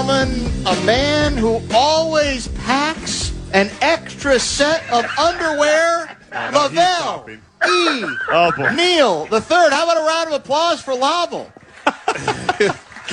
gentlemen, a man who always packs an extra set of underwear, Lavelle E. Oh, boy. Neal the third. How about a round of applause for Lavelle?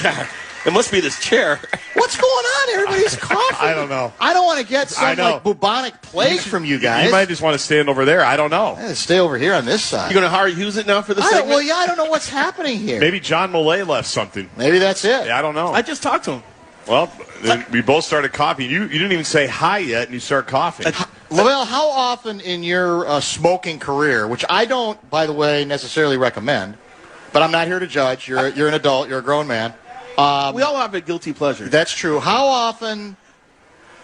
God, it must be this chair. What's going on? Everybody's coughing. I don't know. I don't want to get some like bubonic plague from you guys. You might just want to stand over there. I don't know. I gotta stay over here on this side. You're going to use it now for the segment? Well, yeah, I don't know what's happening here. Maybe John Millay left something. Maybe that's it. Yeah, I don't know. I just talked to him. Well, then we both started coughing. You didn't even say hi yet, and you start coughing. Lavelle, how often in your smoking career, which I don't, by the way, necessarily recommend, but I'm not here to judge. You're an adult. You're a grown man. We all have a guilty pleasure. That's true. How often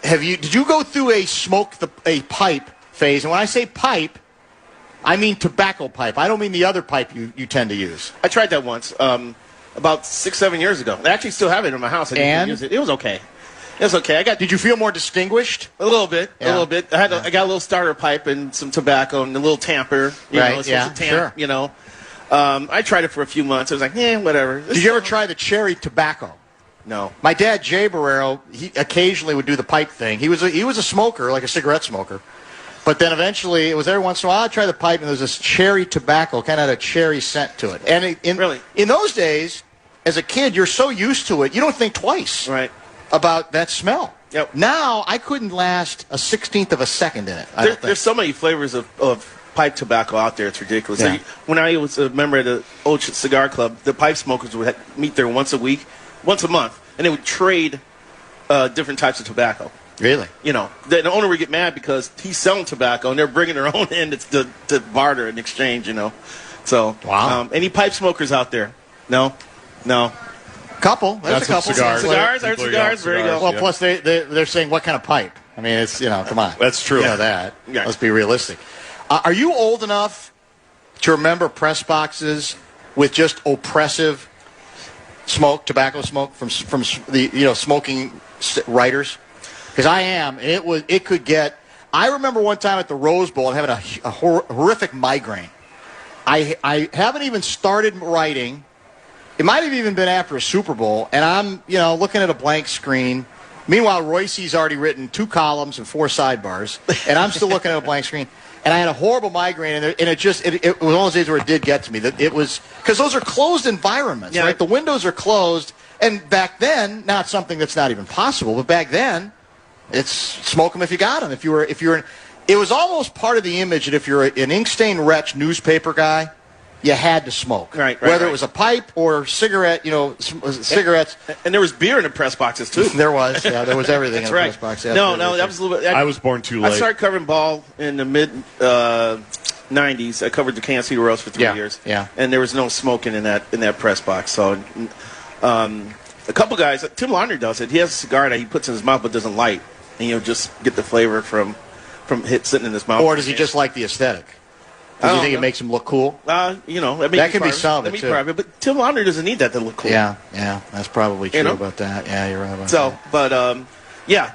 did you go through a pipe phase? And when I say pipe, I mean tobacco pipe. I don't mean the other pipe you tend to use. I tried that once. About 6-7 years ago. I actually still have it in my house. I didn't use it. It was okay. It was okay. Did you feel more distinguished? A little bit. Yeah. A little bit. I got a little starter pipe and some tobacco and a little tamper. Sure. You know. I tried it for a few months. I was like, whatever. Did you ever try the cherry tobacco? No. My dad, Dan Barreiro, he occasionally would do the pipe thing. He was a smoker, like a cigarette smoker. But then eventually, it was every once in a while, I'd try the pipe, and there was this cherry tobacco, kind of had a cherry scent to it. And in those days, as a kid, you're so used to it, you don't think twice about that smell. Yep. Now, I couldn't last a 16th of a second in it. There's so many flavors of pipe tobacco out there. It's ridiculous. Yeah. Like, when I was a member of the old cigar club, the pipe smokers would meet there once a month, and they would trade different types of tobacco. Really? You know, the owner would get mad because he's selling tobacco, and they're bringing their own in to barter and exchange, you know. So, wow. Any pipe smokers out there? No. Couple. There's a couple. Cigars. I heard cigars. There you go. Well, plus they're saying what kind of pipe. I mean, it's, come on. That's true. You know that. Yeah. Let's be realistic. Are you old enough to remember press boxes with just oppressive tobacco smoke from the smoking writers? Because I am, and it could get. I remember one time at the Rose Bowl and having a horrific migraine. I haven't even started writing. It might have even been after a Super Bowl, and I'm looking at a blank screen. Meanwhile, Royce's already written 2 columns and 4 sidebars, and I'm still looking at a blank screen. And I had a horrible migraine, and it was one of those days where it did get to me. That it was because those are closed environments, right? The windows are closed, and back then, not something that's not even possible, but back then, it's smoke them if you got them. It was almost part of the image that if you're an ink-stained wretch newspaper guy, you had to smoke. Right. Whether it was a pipe or cigarette, cigarettes. And there was beer in the press boxes, too. There was everything in the press box. Yeah, no, that was a little bit. I was born too late. I started covering ball in the mid-'90s. I covered the Kansas City Royals for 3 years. Yeah. And there was no smoking in that press box. So a couple guys, Tim Laundrie does it. He has a cigar that he puts in his mouth but doesn't light. And you'll just get the flavor from sitting in his mouth. Or does he just like the aesthetic? Does he think it makes him look cool? That could be some of it, too. Private, but Tim Laundrie doesn't need that to look cool. Yeah, that's probably true about that. Yeah, you're right about that. So, but,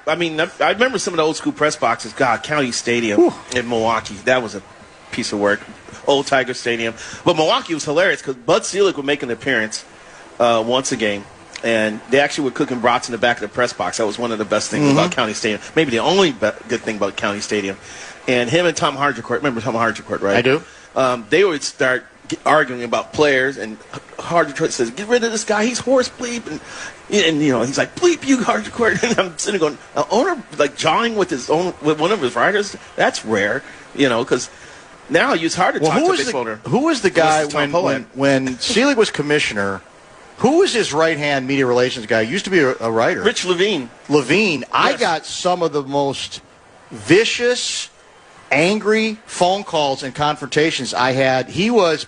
I mean, I remember some of the old school press boxes. God, County Stadium in Milwaukee. That was a piece of work. Old Tiger Stadium. But Milwaukee was hilarious because Bud Selig would make an appearance once a game. And they actually were cooking brats in the back of the press box. That was one of the best things about County Stadium. Maybe the only good thing about County Stadium. And him and Tom Hargicourt, remember Tom Hargicourt, right? I do. They would start arguing about players, and Hargicourt says, "Get rid of this guy. He's horse bleep." And he's like, "Bleep you, Hargicourt." And I'm sitting going, an owner like jawing with one of his writers. That's rare, because now it's hard to talk to a baseball owner. Who was the guy when Selig was commissioner? Who was his right-hand media relations guy? He used to be a writer. Rich Levine. Yes. I got some of the most vicious, angry phone calls and confrontations I had. Because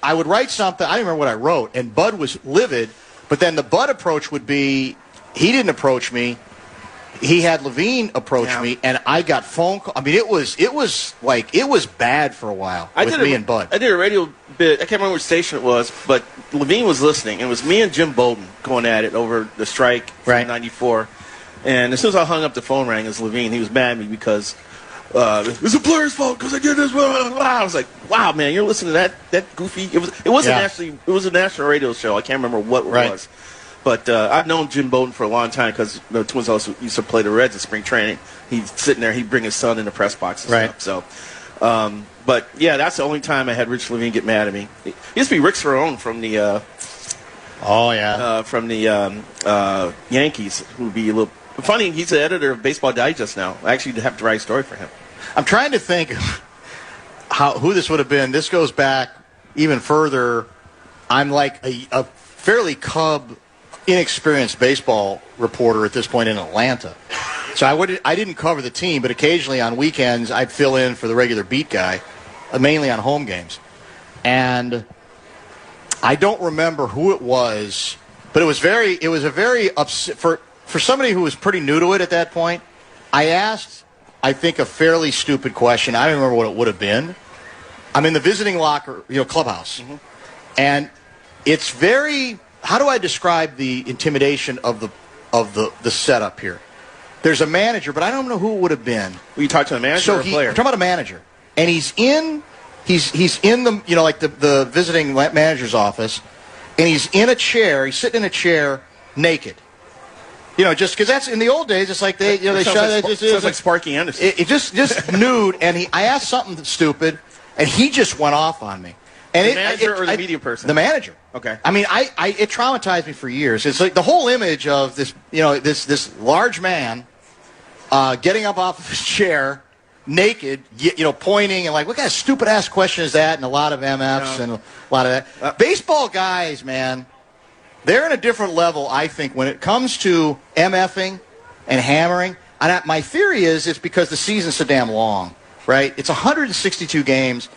I would write something, I don't remember what I wrote, and Bud was livid, but then the Bud approach would be, he didn't approach me, he had Levine approach me, and I got phone calls. I mean, it was bad for a while with me and Bud. I did a radio bit, I can't remember which station it was, but Levine was listening, and it was me and Jim Bowden going at it over the strike from 94. And as soon as I hung up, the phone rang. It was Levine. He was mad at me because it's a player's fault because I did this. Blah, blah, blah. I was like, wow, man, you're listening to that goofy. It was a national radio show. I can't remember what it was. But I've known Jim Bowden for a long time because the Twins also used to play the Reds in spring training. He's sitting there. He'd bring his son in the press box and right. stuff. So, but, yeah, that's the only time I had Rich Levine get mad at me. He used to be Rick Cerrone from the Yankees, who would be a little funny. He's the editor of Baseball Digest now. I actually have to write a story for him. I'm trying to think who this would have been. This goes back even further. I'm like a fairly inexperienced baseball reporter at this point in Atlanta. So I didn't cover the team, but occasionally on weekends I'd fill in for the regular beat guy, mainly on home games. And I don't remember who it was, but it was a very upset for somebody who was pretty new to it at that point. I asked, I think, a fairly stupid question. I don't remember what it would have been. I'm in the visiting locker, clubhouse. Mm-hmm. And it's very, how do I describe the intimidation of the setup here? There's a manager, but I don't know who it would have been. Were you talking to a manager or a player? I'm talking about a manager. And he's in the, like the visiting manager's office, and he's in a chair, he's sitting in a chair naked. Just because that's in the old days, it's like they shot. Sounds like Sparky Anderson. It just nude, and I asked something stupid, and he just went off on me. And the manager or the media person? The manager. Okay. I mean, it traumatized me for years. It's like the whole image of this, this large man getting up off of his chair, naked, pointing and like, what kind of stupid ass question is that? And a lot of MFs and a lot of that. Baseball guys, man, they're in a different level, I think, when it comes to MFing and hammering. And my theory is it's because the season's so damn long, right? It's 162 games,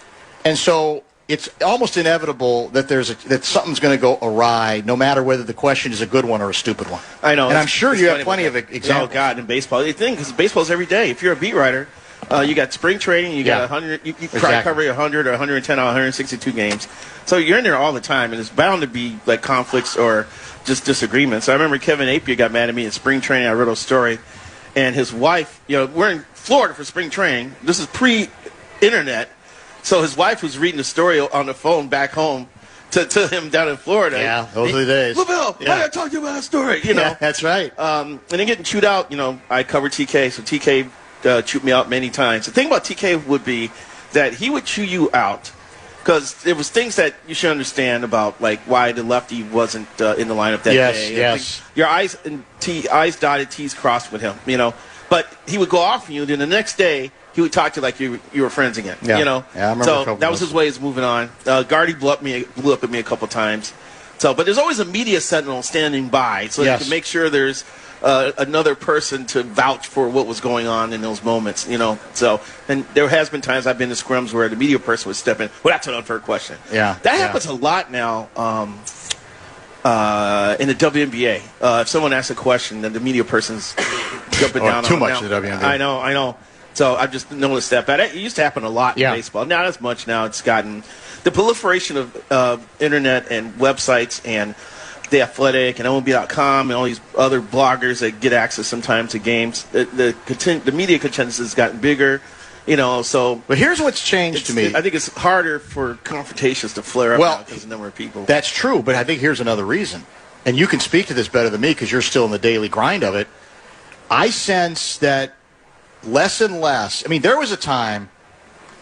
and so it's almost inevitable that that something's going to go awry, no matter whether the question is a good one or a stupid one. I know, and I'm sure you have plenty of examples. Oh God, in baseball, the thing because baseball's every day. If you're a beat writer, you got spring training, you got 100. You try to cover 100 or 110 or 162 games, so you're in there all the time, and it's bound to be like conflicts or just disagreements. I remember Kevin Napier got mad at me in spring training. I wrote a story, and his wife, we're in Florida for spring training. This is pre-internet. So his wife was reading the story on the phone back home to him down in Florida. Yeah, those are the days. Lavelle, I got to talk to you about a story. Yeah, that's right. And then getting chewed out, I covered TK, so TK chewed me out many times. The thing about TK would be that he would chew you out because there was things that you should understand about, like why the lefty wasn't in the lineup that day. Yes. Your eyes dotted, T's crossed with him, But he would go off on you, then the next day he would talk to you like you were friends again. Yeah. Yeah, I remember so that was his way of moving on. Gardy blew up at me a couple times. So, but there's always a media sentinel standing by, so you can make sure there's another person to vouch for what was going on in those moments. So, and there has been times I've been to scrums where the media person would step in. Well, that's an unfair question. Yeah, that happens a lot now. In the WNBA, if someone asks a question, then the media person's jumping down too on much it. in the WNBA. I know. So I've just noticed that. But it used to happen a lot in baseball. Not as much now. It's gotten the proliferation of internet and websites and The Athletic and MLB.com and all these other bloggers that get access sometimes to games. The media consensus has gotten bigger. So. But here's what's changed to me. I think it's harder for confrontations to flare up now because of the number of people. That's true, but I think here's another reason. And you can speak to this better than me because you're still in the daily grind of it. I sense that less and less. I mean, there was a time,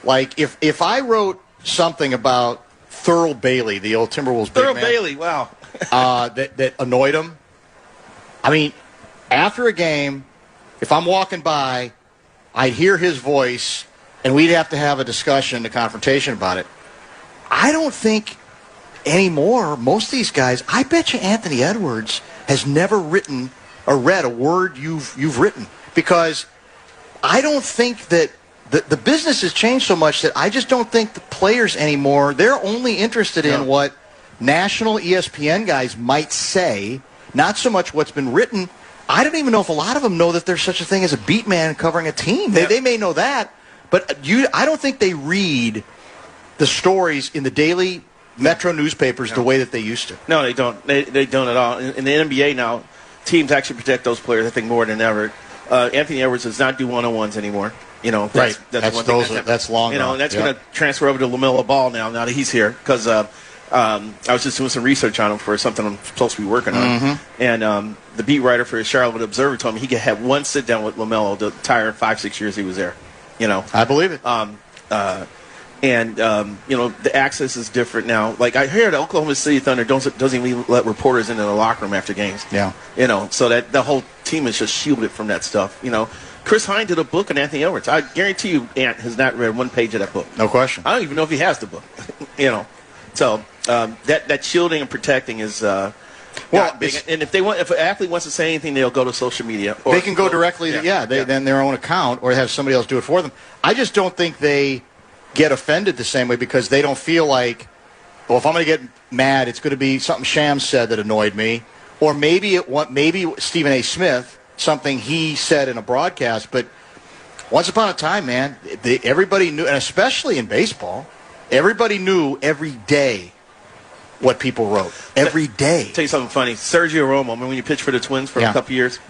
like, if I wrote something about Thurl Bailey, the old Timberwolves big man. Thurl Bailey, wow. that annoyed him. I mean, after a game, if I'm walking by, I'd hear his voice, and we'd have to have a discussion, a confrontation about it. I don't think anymore, most of these guys, I bet you Anthony Edwards has never written or read a word you've written. Because I don't think that the business has changed so much that I just don't think the players anymore, they're only interested in what national ESPN guys might say, not so much what's been written. I don't even know if a lot of them know that there's such a thing as a beat man covering a team. They may know that, but I don't think they read the stories in the daily Metro newspapers the way that they used to. No, they don't. They don't at all. In the NBA now, teams actually protect those players, I think, more than ever. Anthony Edwards does not do one-on-ones anymore. That's one thing. That's long. And that's going to transfer over to LaMelo Ball now that he's here because I was just doing some research on him for something I'm supposed to be working on. And the beat writer for the Charlotte Observer told me he could have one sit-down with LaMelo the entire 5-6 years he was there. I believe it. The access is different now. Like, I hear the Oklahoma City Thunder doesn't even let reporters into the locker room after games. Yeah. So that the whole team is just shielded from that stuff. Chris Hine did a book on Anthony Edwards. I guarantee you Ant has not read one page of that book. No question. I don't even know if he has the book. So that shielding and protecting is big. And if an athlete wants to say anything, they'll go to social media. They can go directly then their own account or have somebody else do it for them. I just don't think they get offended the same way because they don't feel like, well, if I'm going to get mad, it's going to be something Shams said that annoyed me, or maybe Stephen A. Smith, something he said in a broadcast. But once upon a time, man, everybody knew, and especially in baseball, everybody knew every day what people wrote. Every day. Tell you something funny. Sergio Romo, remember when you pitched for the Twins for a couple years?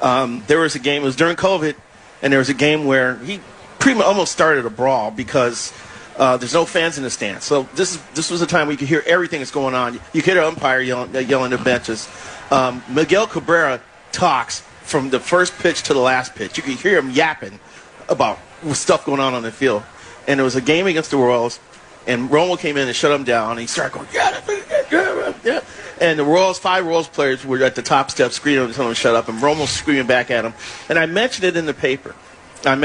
There was a game, it was during COVID, and there was a game where he pretty much almost started a brawl because there's no fans in the stands. So this was a time where you could hear everything that's going on. You could hear the umpire yelling at the benches. Miguel Cabrera talks from the first pitch to the last pitch. You could hear him yapping about stuff going on the field. And there was a game against the Royals, and Romo came in and shut him down. And he started going, yeah. And the Royals, 5 Royals players were at the top step screaming and telling him to shut up, and Romo screaming back at him. And I mentioned it in the paper. And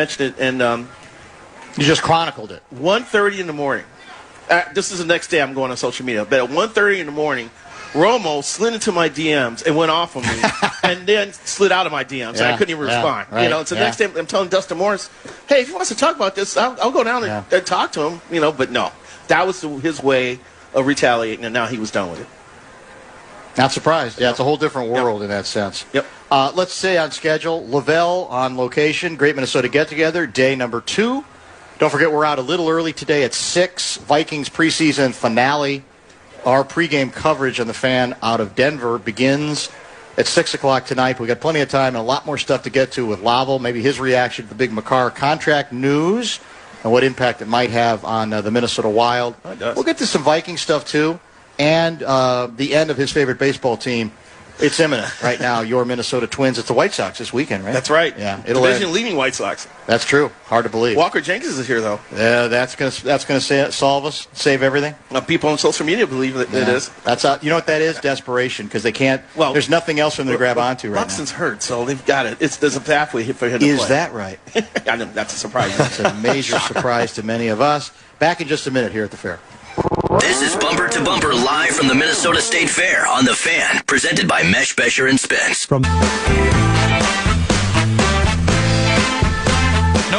you just chronicled it. 1:30 in the morning. This is the next day I'm going on social media. But at 1:30 in the morning, Romo slid into my DMs and went off on me, and then slid out of my DMs. And I couldn't even respond. Right, So next day I'm telling Dustin Morris, hey, if he wants to talk about this, I'll go down and talk to him. But no, that was his way of retaliating, and now he was done with it. Not surprised. Yeah, it's a whole different world in that sense. Yep. Let's say on schedule, Lavelle on location, Great Minnesota Get-Together, day number 2. Don't forget we're out a little early today at 6. Vikings preseason finale. Our pregame coverage on the Fan out of Denver begins at 6 o'clock tonight. We've got plenty of time and a lot more stuff to get to with Lavelle, maybe his reaction to the big McCarr contract news and what impact it might have on the Minnesota Wild. We'll get to some Viking stuff, too, and the end of his favorite baseball team. It's imminent right now, your Minnesota Twins. It's the White Sox this weekend, right? That's right. Yeah, Division-leading White Sox. That's true. Hard to believe. Walker Jenkins is here, though. Yeah, that's gonna solve us, save everything. People on social media believe that it is. That's you know what that is? Desperation, because they can't. Well, there's nothing else for them to grab onto right Buxton's hurt, so they've got it. There's a pathway for him to play. Is that right? I know, that's a surprise. That's a major surprise to many of us. Back in just a minute here at the Fair. This is Bumper to Bumper live from the Minnesota State Fair on the Fan, presented by Mesh, Besher, and Spence. No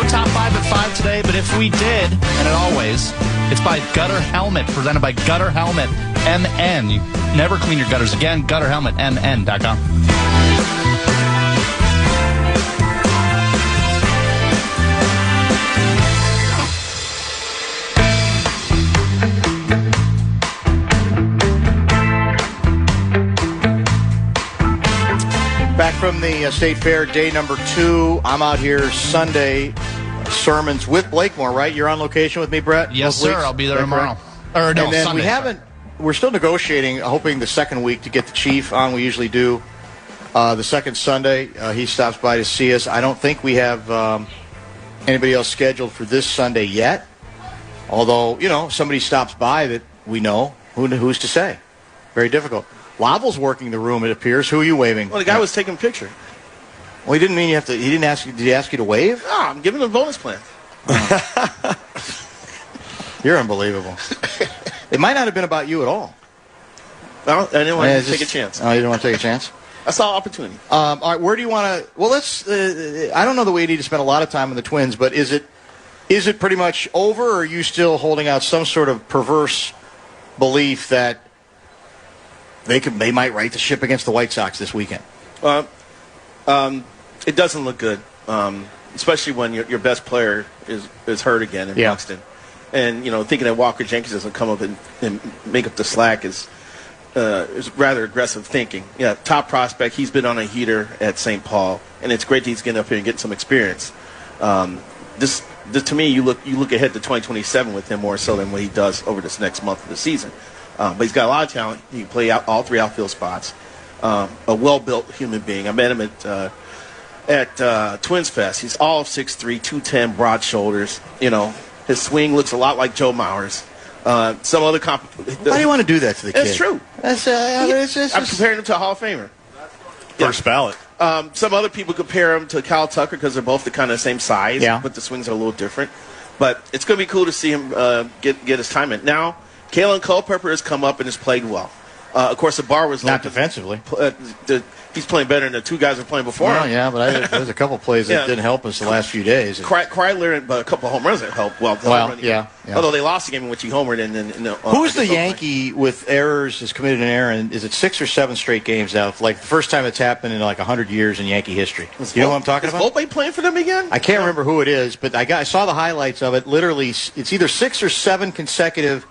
top 5 at 5 today, but if we did, and it always, it's by Gutter Helmet, presented by Gutter Helmet MN. You never clean your gutters again. GutterHelmetMN.com. Back from the State Fair, day number 2. I'm out here Sunday, sermons with Blakemore, right? You're on location with me, Brett? Yes, sir. I'll be there tomorrow. Or no, and then Sunday. We're still negotiating, hoping the second week to get the Chief on. We usually do the second Sunday. He stops by to see us. I don't think we have anybody else scheduled for this Sunday yet. Although, somebody stops by that we know. Who's to say? Very difficult. Lavelle's working the room, it appears. Who are you waving? Well, the guy was taking a picture. Well, he didn't mean you have to. He didn't ask you. Did he ask you to wave? No, I'm giving him a bonus plan. You're unbelievable. It might not have been about you at all. Well, I didn't want to take a chance. Oh, you didn't want to take a chance? I saw opportunity. All right, where do you want to? Well, let's. I don't know that we need to spend a lot of time on the Twins, but is it pretty much over, or are you still holding out some sort of perverse belief that they might right the ship against the White Sox this weekend? It doesn't look good, especially when your best player is hurt again in Buxton. And, thinking that Walker Jenkins doesn't come up and make up the slack is rather aggressive thinking. Yeah, top prospect. He's been on a heater at St. Paul, and it's great that he's getting up here and getting some experience. This to me, you look ahead to 2027 with him more so than what he does over this next month of the season. But he's got a lot of talent. He can play out all three outfield spots. A well-built human being. I met him at Twins Fest. He's all 6'3", 210, broad shoulders. You know, his swing looks a lot like Joe Mauer's. Some other Why do you want to do that to the kid? It's true. I'm comparing him to a Hall of Famer. First ballot. Some other people compare him to Kyle Tucker because they're both the kind of the same size, but the swings are a little different. But it's going to be cool to see him get his time in. Now, Kalen Culpepper has come up and has played well. Of course, the bar was not defensively. He's playing better than the two guys who are playing before him. Yeah, but there's a couple plays that didn't help us the last few days. Kreidler, but a couple of home runs that helped. Yeah. Although they lost the game in which he homered. Who's the Yankee with errors, has committed an error, and is it 6 or 7 straight games now? Like the first time it's happened in like 100 years in Yankee history. You know what I'm talking about? Is Volpe playing for them again? I can't remember who it is, but I saw the highlights of it. Literally, it's either 6 or 7 consecutive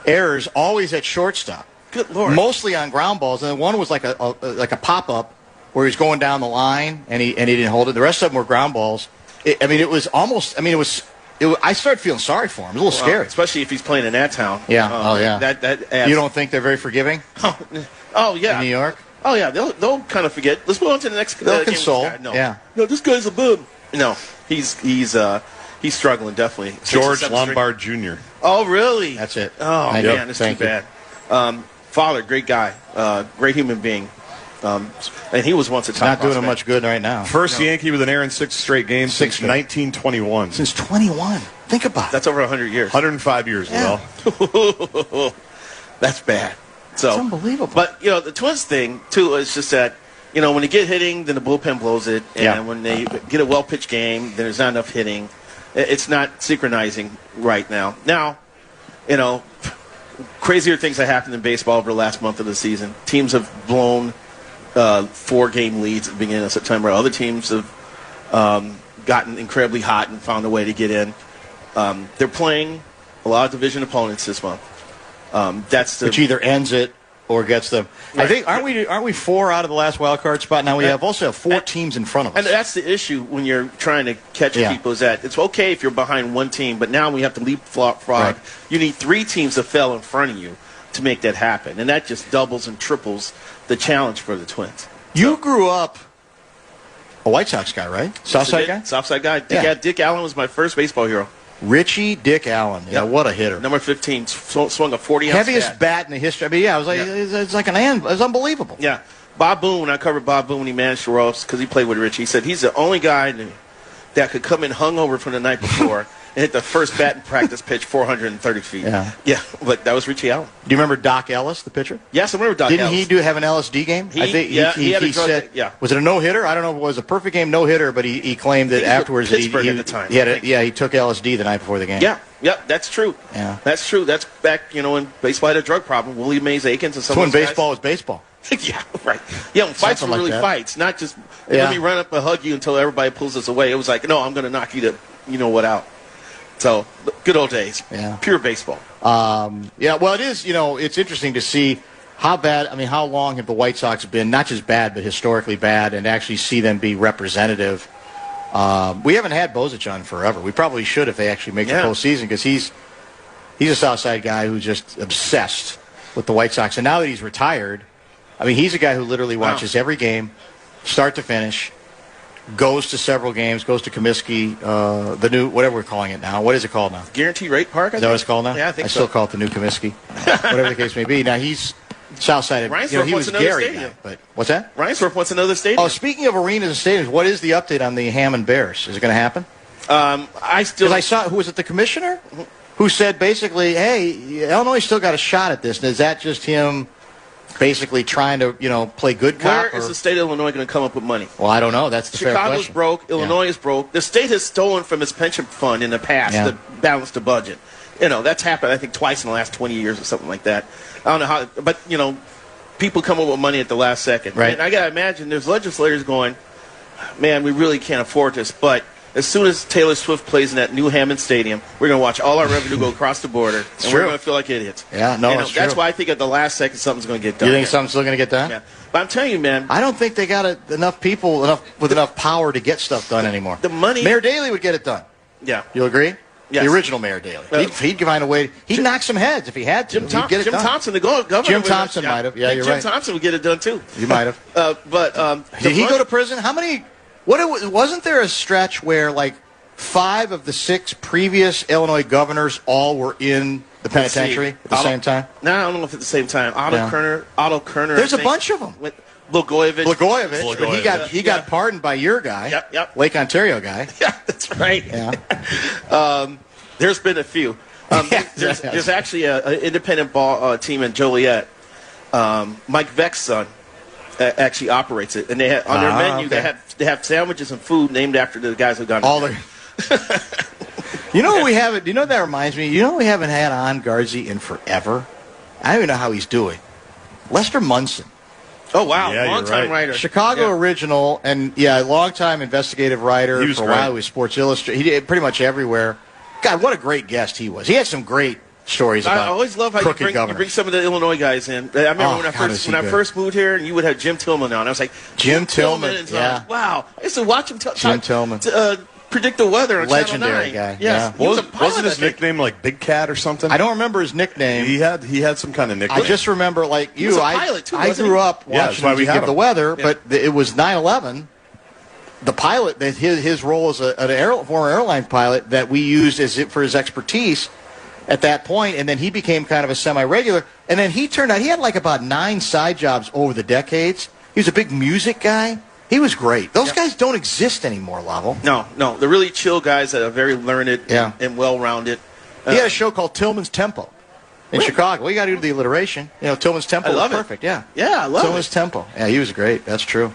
errors, always at shortstop. Good Lord. Mostly on ground balls, and then one was like a pop-up where he was going down the line and he didn't hold it. The rest of them were ground balls. I started feeling sorry for him. It was a little scary, especially if he's playing in that town. Yeah. That you don't think they're very forgiving? Oh yeah. In New York? Oh yeah. They'll kind of forget. Let's move on to the next. They'll console. No, this guy's a bum. No, he's struggling definitely. George Lombard Jr. Oh really? That's it. Oh man, it's too bad. Father, great guy, great human being. And he was once a top not doing prospect. him much good right now. First Yankee with an error in 6 straight games since 1921. Since 21. Think about it. That's over 100 years. 105 years, yeah. Well. That's bad. So, it's unbelievable. But, the Twins thing, too, is just that, when they get hitting, then the bullpen blows it. And when they get a well-pitched game, then there's not enough hitting. It's not synchronizing right now. Now, crazier things have happened in baseball over the last month of the season. Teams have blown 4-game leads at the beginning of September. Other teams have gotten incredibly hot and found a way to get in. They're playing a lot of division opponents this month. Which either ends it or gets them. Right. I think aren't we 4 out of the last wild card spot? Now we also have 4 teams in front of us. And that's the issue when you're trying to catch people is that it's okay if you're behind one team, but now we have to leapfrog. Right. You need 3 teams to fell in front of you to make that happen, and that just doubles and triples the challenge for the Twins. You grew up a White Sox guy, right? Southside guy? Southside guy. Dick Allen was my first baseball hero. Richie Dick Allen. Yeah, what a hitter. Number 15, swung a 40-ounce heaviest bat in the history. I mean, it was like it was unbelievable. Yeah. Bob Boone, when I covered Bob Boone when he managed the Royals because he played with Richie, he said he's the only guy that could come in hungover from the night before and hit the first batting practice pitch 430 feet. Yeah, but that was Richie Allen. Do you remember Doc Ellis, the pitcher? Yes, I remember Doc Ellis. Didn't he have an LSD game? I think he said, was it a no-hitter? I don't know if it was a perfect game no-hitter, but he claimed that afterwards at the time. He took LSD the night before the game. Yeah, that's true. Yeah. That's true. That's back, when baseball had a drug problem. Willie Mays Aikens and some of those guys. Baseball was baseball. Yeah, right. Yeah, when fights were really fights, not just let me run up and hug you until everybody pulls us away. It was like, no, I'm going to knock you out. So, good old days. Yeah. Pure baseball. Well, it is, it's interesting to see how long have the White Sox been, not just bad, but historically bad, and actually see them be representative. We haven't had Bozich on forever. We probably should if they actually make the postseason because he's a Southside guy who's just obsessed with the White Sox. And now that he's retired, he's a guy who literally watches every game, start to finish, goes to several games, goes to Comiskey, the new, whatever we're calling it now. What is it called now? Guaranteed Rate Park, Is that what it's called now? Yeah, I think I still call it the new Comiskey. Whatever the case may be. Now, he's Southside. Reinsdorf he was another Gary stadium. Guy, but what's that? Reinsdorf wants another stadium. Oh, speaking of arenas and stadiums, what is the update on the Hammond Bears? Is it going to happen? I saw, who was it, the commissioner? Who said basically, hey, Illinois still got a shot at this. And is that just him basically trying to, play good cop? Where is the state of Illinois going to come up with money? Well, I don't know. That's the fair question. Chicago's broke. Illinois is broke. The state has stolen from its pension fund in the past to balance the budget. That's happened, I think, twice in the last 20 years or something like that. I don't know how, but, people come up with money at the last second. Right. And I got to imagine there's legislators going, man, we really can't afford this, but as soon as Taylor Swift plays in that new Hammond Stadium, we're going to watch all our revenue go across the border, and we're going to feel like idiots. Yeah, that's true. That's why I think at the last second something's going to get done. You think something's still going to get done? Yeah. But I'm telling you, man. I don't think they got enough people with enough power to get stuff done anymore. The money. Mayor Daley would get it done. Yeah. You'll agree? Yes. The original Mayor Daley. He'd find a way. He'd knock some heads if he had to. Jim He'd get it Jim done. Thompson, the governor. Jim Thompson might have. Yeah, you're Jim right. Thompson would get it done too. You might have. Did he go to prison? How many? Wasn't there a stretch where like 5 of the 6 previous Illinois governors all were in the penitentiary at the same time? No, I don't know if at the same time. Otto Kerner. There's a bunch of them. Blagojevich. He got pardoned by your guy. Yep. Lake Ontario guy. Yeah, that's right. Yeah. There's been a few. There's actually an independent ball team in Joliet. Mike Veck's son actually operates it, and they have, on their menu they have sandwiches and food named after the guys who've gone. You know what we haven't? You know what that reminds me? You know what we haven't had on Guardsy in forever? I don't even know how he's doing. Lester Munson. Oh, wow. Yeah, long-time writer. Chicago original, and, long-time investigative writer. He was for a great. while. He was Sports Illustrated. He did pretty much everywhere. God, what a great guest he was. He had some great stories about I always love how you bring some of the Illinois guys in. I remember when I first moved here, and you would have Jim Tillman on. I was like, Jim Tillman. And so wow. I used to watch him Jim Tillman. predict the weather on Legendary Channel 9. guy. Yes. Yeah. Wasn't his nickname like Big Cat or something? I don't remember his nickname. He had some kind of nickname. I just remember, like you, was a pilot too, I wasn't grew he? up Yeah, that's watching why him we give had the him. weather, but it was 9/11. The pilot, that his role as a former airline pilot that we used for his expertise at that point, and then he became kind of a semi-regular. And then he turned out he had like about 9 side jobs over the decades. He was a big music guy. He was great. Those guys don't exist anymore, Lavelle. No. They're really chill guys that are very learned and well-rounded. He had a show called Tillman's Tempo in Chicago. Well, you got to do the alliteration. Tillman's Tempo was perfect. Yeah, I love Tillman's Tempo. Yeah, he was great. That's true.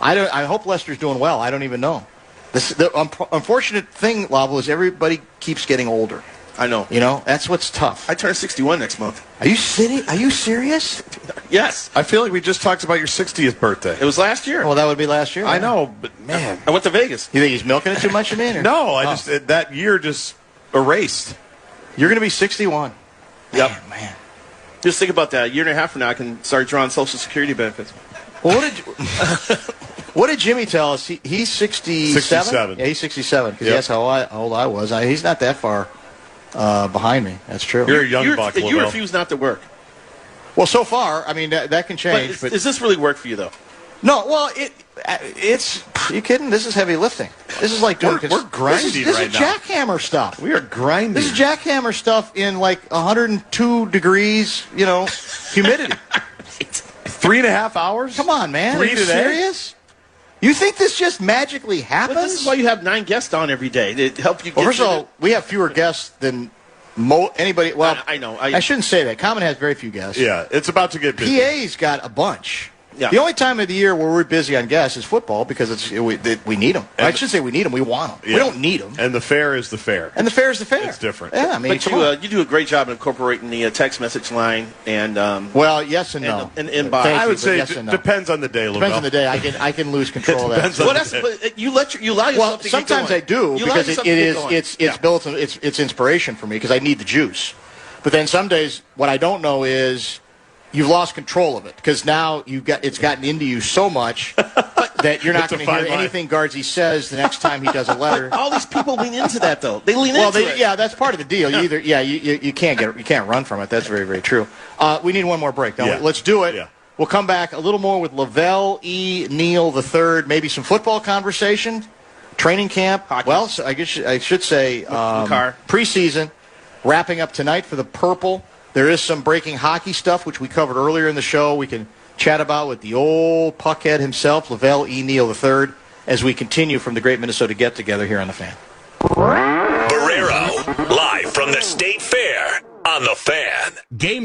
I hope Lester's doing well. I don't even know. The unfortunate thing, Lavelle, is everybody keeps getting older. I know. That's what's tough. I turn 61 next month. Are you sitting? Are you serious? Yes. I feel like we just talked about your 60th birthday. It was last year. Well, that would be last year. I know, but man. I went to Vegas. You think he's milking it too much, or? No, I just that year just erased. You're going to be 61. Yep. Man. Just think about that. A year and a half from now, I can start drawing Social Security benefits. Well, what did Jimmy tell us? He's 67? 67. Yeah, he's 67, because that's how old I was. He's not that far behind me. That's true. You're a young buck, You Lavelle. refuse not to work. Well, so far, I mean, that can change. But does this really work for you, though? No, well, it's. Are you kidding? This is heavy lifting. This is like doing. We're grinding this right is now. jackhammer stuff. We are grinding. This is jackhammer stuff in like 102 degrees, humidity. 3.5 hours? Come on, man. Three Are you today? serious? You think this just magically happens? But this is why you have 9 guests on every day to help you get First of all, we have fewer guests than anybody. Well, I know. I shouldn't say that. Common has very few guests. Yeah, it's about to get busy. PA's got a bunch. Yeah. The only time of the year where we're busy on guests is football because we need them. I should say we need them. We want them. Yeah. We don't need them. And the fair is the fair. And the fair is the fair. It's different. Yeah, I mean, But you do a great job of incorporating the text message line and well, yes and no. And inbox. Thank I you, would but say yes it and no. depends on the day, Lavelle. Depends on the day. I can lose control of that. Depends on But you allow yourself Well, to get sometimes going. I do You allow because yourself it to get is going. it's built. It's inspiration for me because I need the juice. But then some days, what I don't know is you've lost control of it because now it's gotten into you so much that you're not going to hear anything Guardsy says the next time he does a letter. All these people lean into that, though. They lean into it. Yeah, that's part of the deal. You can't run from it. That's very, very true. We need one more break. Don't we? Let's do it. Yeah. We'll come back a little more with Lavelle E. Neal III, maybe some football conversation, training camp. Hockey. Well, so I guess I should say preseason, wrapping up tonight for the Purple. There is some breaking hockey stuff, which we covered earlier in the show. We can chat about with the old puckhead himself, Lavelle E. Neal III, as we continue from the Great Minnesota Get-Together here on The Fan. Barreiro, live from the State Fair on The Fan. Game.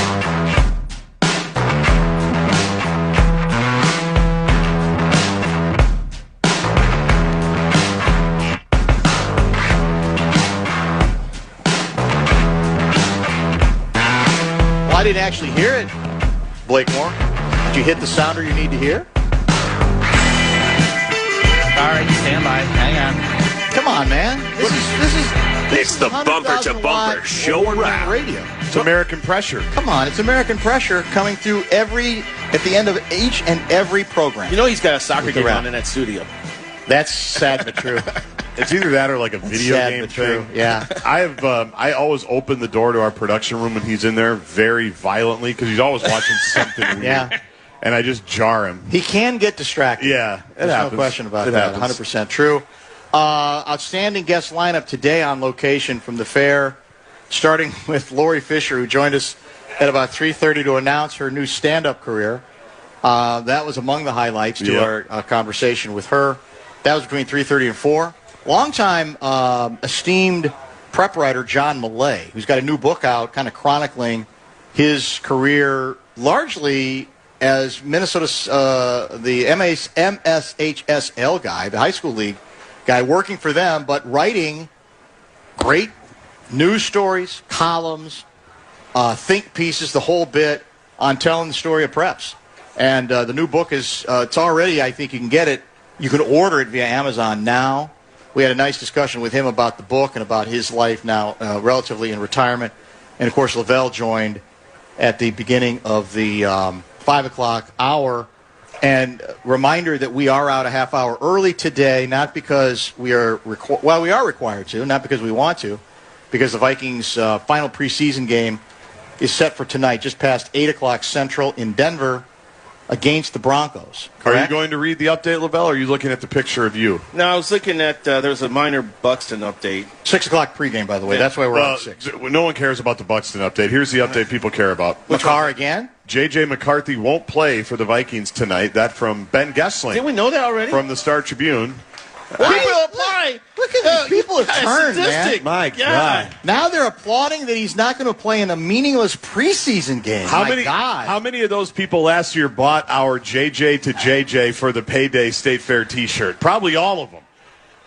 Well, I didn't actually hear it, Blakemore. Did you hit the sounder you need to hear? All right, stand by. Hang on. Come on, man. This is It's the bumper to bumper show around. Radio. It's American pressure. Come on, it's American pressure coming through at the end of each and every program. You know he's got a soccer game around. on in that studio. That's sad but true. It's either that or like a video Sad, game but true. thing. Yeah. I always open the door to our production room when he's in there very violently because he's always watching something weird. Yeah. And I just jar him. He can get distracted. Yeah, There's happens. no question about It that. happens. 100% true. Outstanding guest lineup today on location from the fair, starting with Lori Fisher, who joined us at about 3:30 to announce her new stand-up career. That was among the highlights to our conversation with her. That was between 3:30 and 4. Longtime esteemed prep writer John Millay, who's got a new book out kind of chronicling his career largely as Minnesota's the MSHSL guy, the high school league guy, working for them, but writing great news stories, columns, think pieces, the whole bit on telling the story of preps. And the new book is, it's already, I think you can get it. You can order it via Amazon now. We had a nice discussion with him about the book and about his life now relatively in retirement. And, of course, Lavelle joined at the beginning of the 5 o'clock hour. And reminder that we are out a half hour early today, not because we are we are required to, not because we want to, because the Vikings' final preseason game is set for tonight, just past 8 o'clock Central in Denver against the Broncos. Correct? Are you going to read the update, Lavelle, or are you looking at the picture of you? No, I was looking at, there's a minor Buxton update. 6 o'clock pregame, by the way. Yeah. That's why we're on 6. No one cares about the Buxton update. Here's the update people care about. McCarr again? J.J. McCarthy won't play for the Vikings tonight. That from Ben Gessling. Did we know that already? From the Star Tribune. People apply. Look at these people have turned, man. Statistic. My God. Now they're applauding that he's not going to play in a meaningless preseason game. How God. many of those people last year bought our JJ to JJ for the Payday State Fair T-shirt? Probably all of them.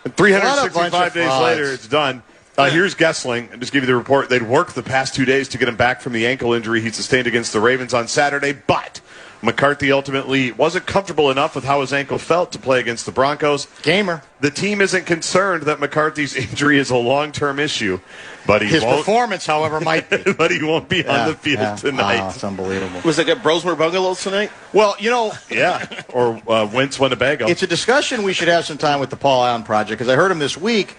And 365 days later, it's done. Here's Gessling. I'll just give you the report. They'd worked the past 2 days to get him back from the ankle injury he sustained against the Ravens on Saturday, but McCarthy ultimately wasn't comfortable enough with how his ankle felt to play against the Broncos. Gamer. The team isn't concerned that McCarthy's injury is a long-term issue, but his performance, however, might be. But he won't be on the field tonight. Oh, it's unbelievable. Was it at Brosmer Bungalows tonight? Well, you know, Yeah, or Wentz Winnebago. it's a discussion we should have some time with the Paul Allen Project, because I heard him this week,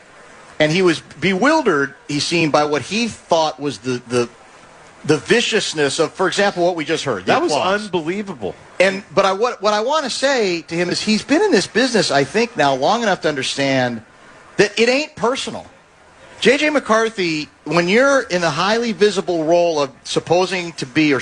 and he was bewildered, he seemed, by what he thought was the viciousness of, for example, what we just heard. That was applause. unbelievable. But what I want to say to him is he's been in this business, I think, now long enough to understand that it ain't personal. J.J. McCarthy, when you're in the highly visible role of supposed to be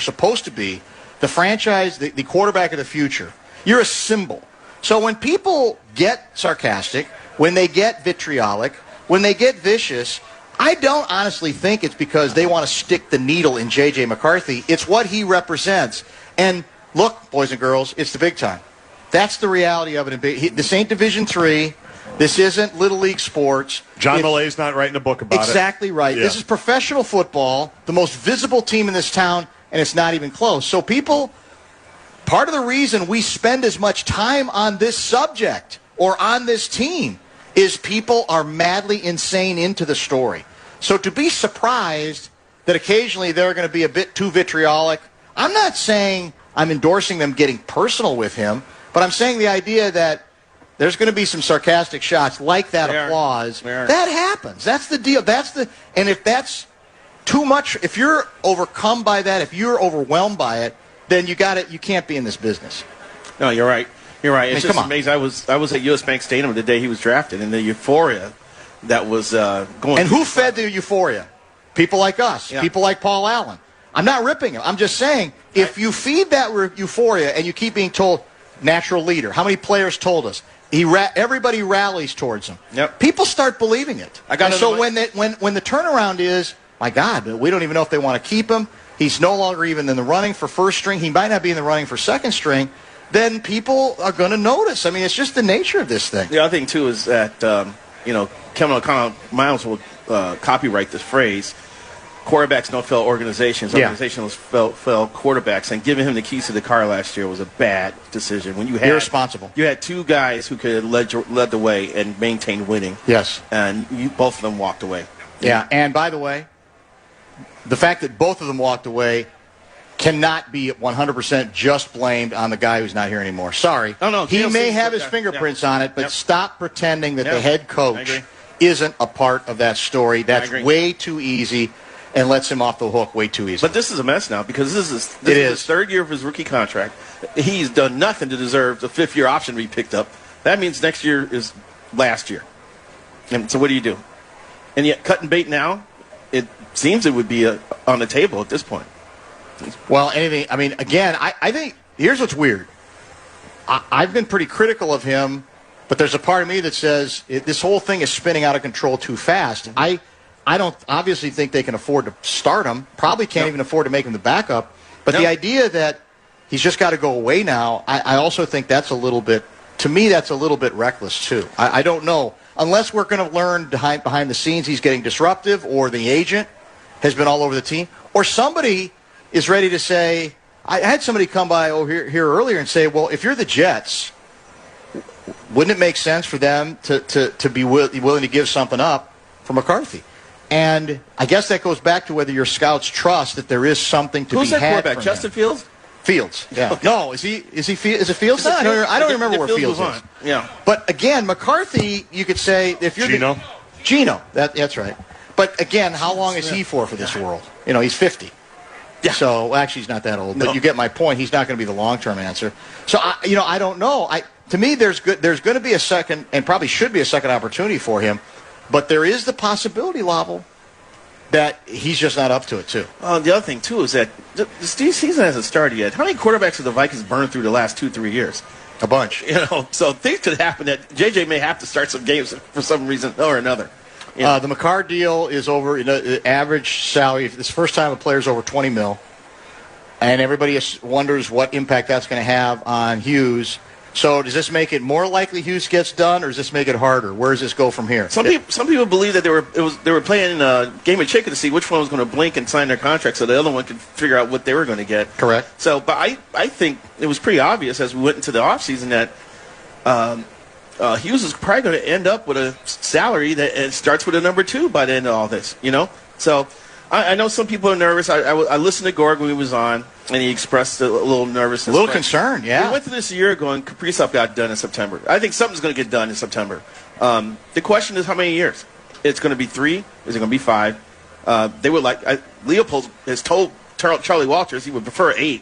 the franchise, the quarterback of the future, you're a symbol. So when people get sarcastic, when they get vitriolic, when they get vicious, I don't honestly think it's because they want to stick the needle in J.J. McCarthy. It's what he represents. And look, boys and girls, it's the big time. That's the reality of it. This ain't Division III. This isn't Little League sports. John Millay's not writing a book about it. Exactly right. Yeah. This is professional football, the most visible team in this town, and it's not even close. So people, part of the reason we spend as much time on this subject or on this team is people are madly insane into the story. So to be surprised that occasionally they're going to be a bit too vitriolic, I'm not saying I'm endorsing them getting personal with him, but I'm saying the idea that there's going to be some sarcastic shots like that applause. That happens. That's the deal. And if that's too much, if you're overcome by that, if you're overwhelmed by it, then you can't be in this business. No, you're right. You're right. It's come just on. amazing. I was at U.S. Bank Stadium the day he was drafted, and the euphoria that was going. And who fed the euphoria? People like us. Yeah. People like Paul Allen. I'm not ripping him. I'm just saying, if you feed that euphoria and you keep being told, natural leader, how many players told us? Everybody rallies towards him. Yep. People start believing it. So when the turnaround is, my God, we don't even know if they want to keep him. He's no longer even in the running for first string. He might not be in the running for second string. Then people are going to notice. I mean, it's just the nature of this thing. The other thing, too, is that, Kevin O'Connell Miles will copyright this phrase, quarterbacks don't fail organizations. Organizations fail quarterbacks. And giving him the keys to the car last year was a bad decision. When you had irresponsible. You had two guys who could have led the way and maintained winning. Yes. And both of them walked away. Yeah, and by the way, the fact that both of them walked away cannot be 100% just blamed on the guy who's not here anymore. Sorry. No, he may have his fingerprints on it, but stop pretending that the head coach isn't a part of that story. That's way too easy and lets him off the hook way too easy. But this is a mess now because this is his third year of his rookie contract. He's done nothing to deserve the fifth-year option to be picked up. That means next year is last year. And so what do you do? And yet cutting bait now, it seems it would be on the table at this point. Well, anything. I mean, again, I think here's what's weird. I've been pretty critical of him, but there's a part of me that says this whole thing is spinning out of control too fast. I don't obviously think they can afford to start him. Probably can't even afford to make him the backup. But the idea that he's just got to go away now, I also think that's a little bit, to me, that's a little bit reckless too. I don't know. Unless we're going to learn behind the scenes he's getting disruptive, or the agent has been all over the team, or somebody is ready to say, I had somebody come by over here earlier and say, well, if you're the Jets, wouldn't it make sense for them to be willing to give something up for McCarthy? And I guess that goes back to whether your scouts trust that there is something to be had. Who's that quarterback? Justin Fields? Fields, yeah. No, is it Fields? No, I don't remember where Fields is. Yeah. But again, McCarthy, you could say, if you're Gino, that's right. But again, how long is he for this world? He's 50. Yeah. So actually, he's not that old. But you get my point. He's not going to be the long-term answer. So I don't know. To me, there's going to be a second, and probably should be a second opportunity for him. But there is the possibility, Lavelle, that he's just not up to it, too. The other thing, too, is that the season hasn't started yet. How many quarterbacks have the Vikings burned through the last 2-3 years? A bunch. So things could happen that JJ may have to start some games for some reason or another. The McCarr deal is over. The average salary, this is the first time a player's over $20 million. And everybody wonders what impact that's going to have on Hughes. So does this make it more likely Hughes gets done, or does this make it harder? Where does this go from here? Some people believe that they were playing a game of chicken to see which one was going to blink and sign their contract, so the other one could figure out what they were going to get. Correct. So, but I think it was pretty obvious as we went into the offseason that Hughes is probably going to end up with a salary that starts with a number 2 by the end of all this. So I know some people are nervous. I listened to Gorg when he was on, and he expressed a little nervousness. A little concern, yeah. We went through this a year ago, and Kaprizov got done in September. I think something's going to get done in September. The question is how many years? It's going to be 3? Is it going to be 5? They would Leopold has told Charlie Walters he would prefer 8.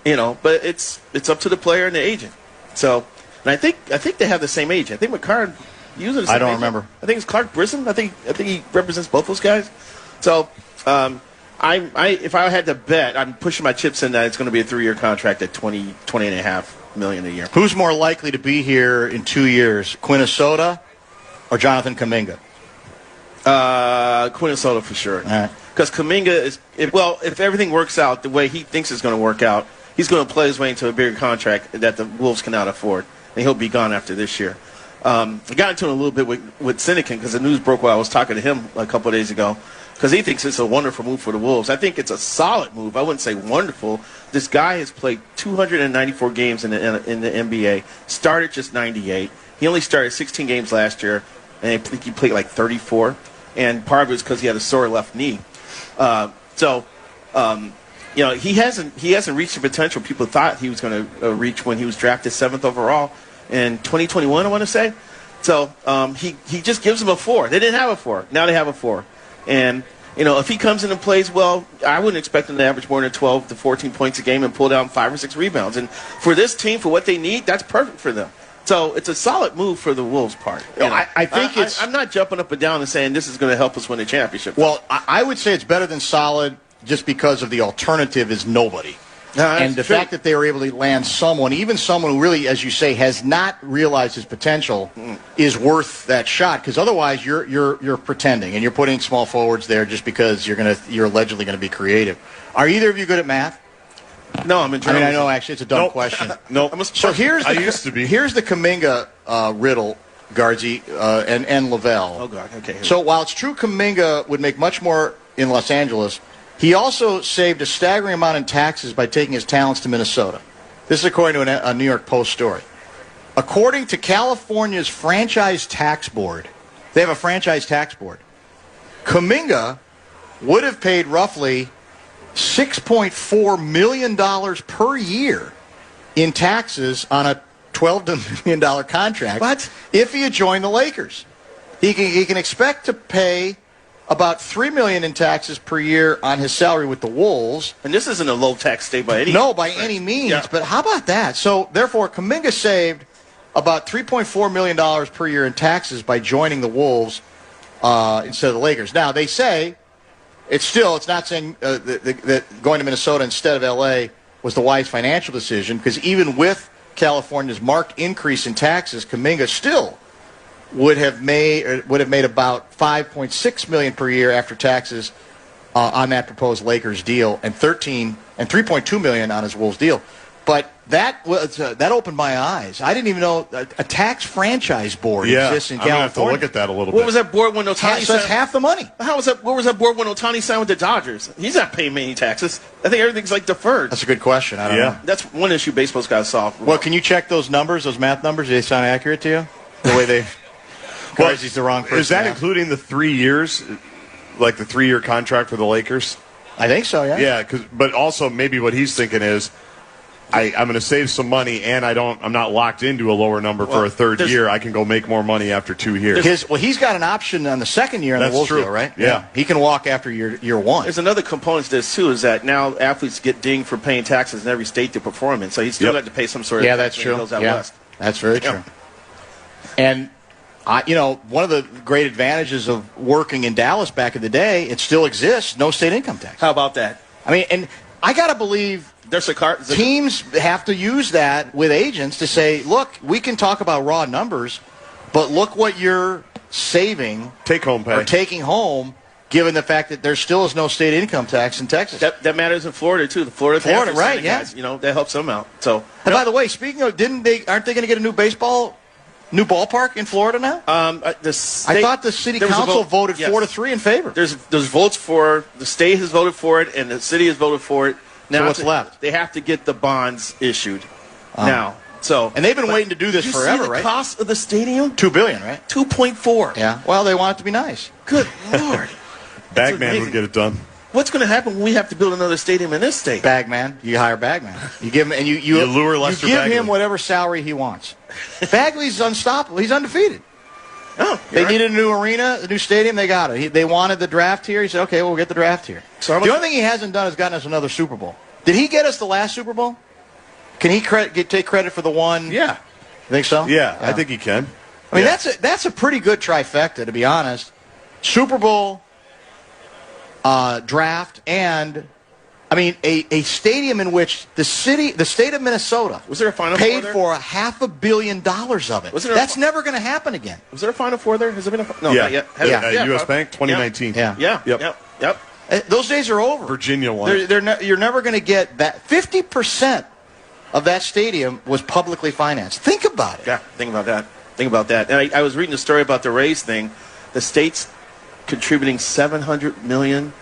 But it's up to the player and the agent. So, and I think they have the same agent. I think McCarr uses the same I don't agent. remember. I think it's Clark Brisson. I think he represents both those guys. So, if I had to bet, I'm pushing my chips in that it's going to be a 3-year contract at $20.5 million a year. Who's more likely to be here in 2 years, Quinnesota or Jonathan Kuminga? Quinnesota for sure. Because Kuminga is, if everything works out the way he thinks it's going to work out, he's going to play his way into a bigger contract that the Wolves cannot afford, and he'll be gone after this year. I got into it a little bit with Sinekin because the news broke while I was talking to him a couple of days ago. Because he thinks it's a wonderful move for the Wolves. I think it's a solid move. I wouldn't say wonderful. This guy has played 294 games in the NBA, started just 98. He only started 16 games last year, and I think he played like 34. And part of it is because he had a sore left knee. He hasn't reached the potential people thought he was going to reach when he was drafted 7th overall in 2021, I want to say. So he just gives them a 4. They didn't have a 4. Now they have a 4. And, if he comes in and plays well, I wouldn't expect him to average more than 12 to 14 points a game and pull down 5 or 6 rebounds. And for this team, for what they need, that's perfect for them. So it's a solid move for the Wolves' part. I think I'm not jumping up and down and saying this is going to help us win a championship. Well, I would say it's better than solid just because of the alternative is nobody. And the fact that they were able to land someone, even someone who really, as you say, has not realized his potential, is worth that shot. Because otherwise, you're pretending and you're putting small forwards there just because you're allegedly going to be creative. Are either of you good at math? No, I'm in journalism. I know actually it's a dumb question. No, so I used to be. Here's the Kuminga riddle, Garzi, and Lavelle. Oh God, okay. So while it's true Kuminga would make much more in Los Angeles, he also saved a staggering amount in taxes by taking his talents to Minnesota. This is according to a New York Post story. According to California's franchise tax board, they have a franchise tax board, Kuminga would have paid roughly $6.4 million per year in taxes on a $12 million contract. What? If he had joined the Lakers. he can expect to pay about $3 million in taxes per year on his salary with the Wolves. And this isn't a low-tax state by any any means. Yeah. But how about that? So, therefore, Kuminga saved about $3.4 million per year in taxes by joining the Wolves instead of the Lakers. Now, they say it's not saying that going to Minnesota instead of L.A. was the wise financial decision, because even with California's marked increase in taxes, Kuminga still would have made about $5.6 million per year after taxes on that proposed Lakers deal, and $3.2 million on his Wolves deal. But that opened my eyes. I didn't even know a tax franchise board exists in California. I'm going to have to look at that a little bit. What was that board when Ohtani signed? That's half the money. What was that board when Ohtani signed with the Dodgers? He's not paying many taxes. I think everything's like deferred. That's a good question. I don't know. That's one issue baseball's got to solve. Well, can you check those numbers, those math numbers? Do they sound accurate to you? The way they... Well, he's the wrong person. Is that including the 3 years, like the 3-year contract for the Lakers? I think so, yeah. Yeah, but also maybe what he's thinking is, I'm going to save some money, and I'm not locked into a lower number for a third year. I can go make more money after 2 years. He's got an option on the second year in the Wolves deal, right? Yeah. He can walk after year one. There's another component to this, too, is that now athletes get dinged for paying taxes in every state they perform in, so he's still got to pay some sort of tax that's when true. he goes out west. That's very true. And... one of the great advantages of working in Dallas back in the day, it still exists, no state income tax. How about that? I mean, and I got to believe teams have to use that with agents to say, look, we can talk about raw numbers, but look what you're saving. Take-home pay. Or taking home, given the fact that there still is no state income tax in Texas. That matters in Florida, too. The Florida right, yeah. Guys, that helps them out. So, and by the way, speaking of, aren't they going to get a new ballpark in Florida now? I thought the city council voted 4-3 in favor. There's votes for the state has voted for it, and the city has voted for it. Now so what's left? They have to get the bonds issued now. And they've been waiting to do this forever, right? The cost of the stadium? $2 billion, right? 2.4. Yeah. Well, they want it to be nice. Good Lord. Bagman would get it done. What's going to happen when we have to build another stadium in this state? Bagman. You hire Bagman. You give him, and you lure Lester you give Bagley. him whatever salary he wants. Bagley's unstoppable. He's undefeated. Oh, they needed a new arena, a new stadium. They got it. They wanted the draft here. He said, "Okay, we'll get the draft here." So the only thing he hasn't done is gotten us another Super Bowl. Did he get us the last Super Bowl? Can he take credit for the one? Yeah. You think so? Yeah, I think he can. I mean, that's a pretty good trifecta, to be honest. Super Bowl, draft, and I mean a stadium in which the state of Minnesota was there a Final paid Four there? for $500 million of it. That's never going to happen again. Was there a Final Four there? Has there been a no? Not yet. U.S. Bank 2019. Yep. Those days are over. Virginia won. You're never going to get that. 50% of that stadium was publicly financed. Think about it. Yeah, think about that. And I was reading a story about the Rays thing. The state's contributing $700 million,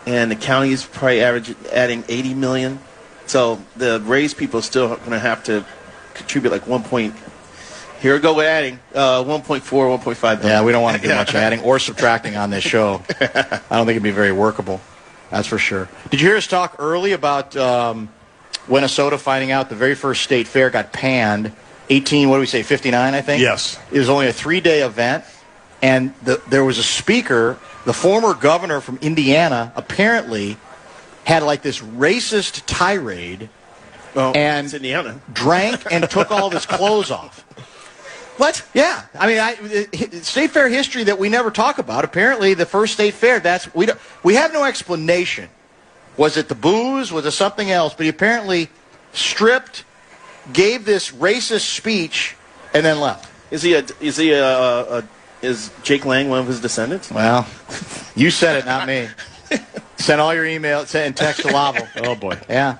and the county is probably adding $80 million. So the Rays people are still going to have to contribute like 1 point. Here we go with adding 1.4, 1.5 billion. Yeah, we don't want to do much adding or subtracting on this show. I don't think it'd be very workable. That's for sure. Did you hear us talk early about Minnesota finding out the very first state fair got panned? 59, I think? Yes. It was only a 3-day event, and there was a speaker, the former governor from Indiana, apparently had like this racist tirade and drank and took all of his clothes off. What? Yeah. I mean, state fair history that we never talk about. Apparently, the first state fair, we have no explanation. Was it the booze? Was it something else? But he apparently stripped, gave this racist speech, and then left. Is Jake Lang one of his descendants? Well, you said it, not me. Send all your emails and text to Lavelle. Oh, boy. Yeah.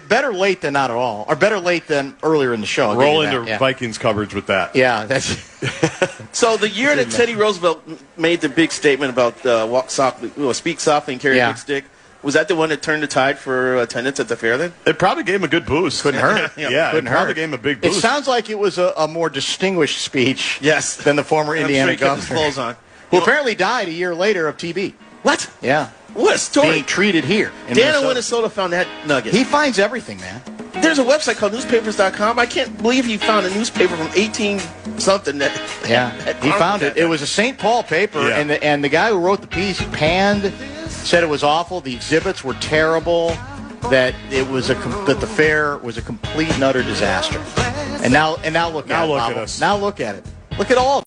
Better late than not at all, or better late than earlier in the show. Roll into Vikings coverage with that. Yeah, that's. So the year that Teddy Roosevelt made the big statement about speak softly and carry a big stick, was that the one that turned the tide for attendance at the fair then? It probably gave him a good boost. Couldn't hurt. Couldn't probably gave him a big boost. It sounds like it was a more distinguished speech. Yes. Than the former Indiana governor. His clothes on. Who apparently died a year later of TB. What? Yeah. What a story. Being treated here. Dan in Minnesota found that nugget. He finds everything, man. There's a website called newspapers.com. I can't believe he found a newspaper from 18-something that. Yeah, he found it. It was a St. Paul paper, and the guy who wrote the piece panned, said it was awful. The exhibits were terrible. That the fair was a complete and utter disaster. And now look at it. Look at us. Now look at it. Look at all.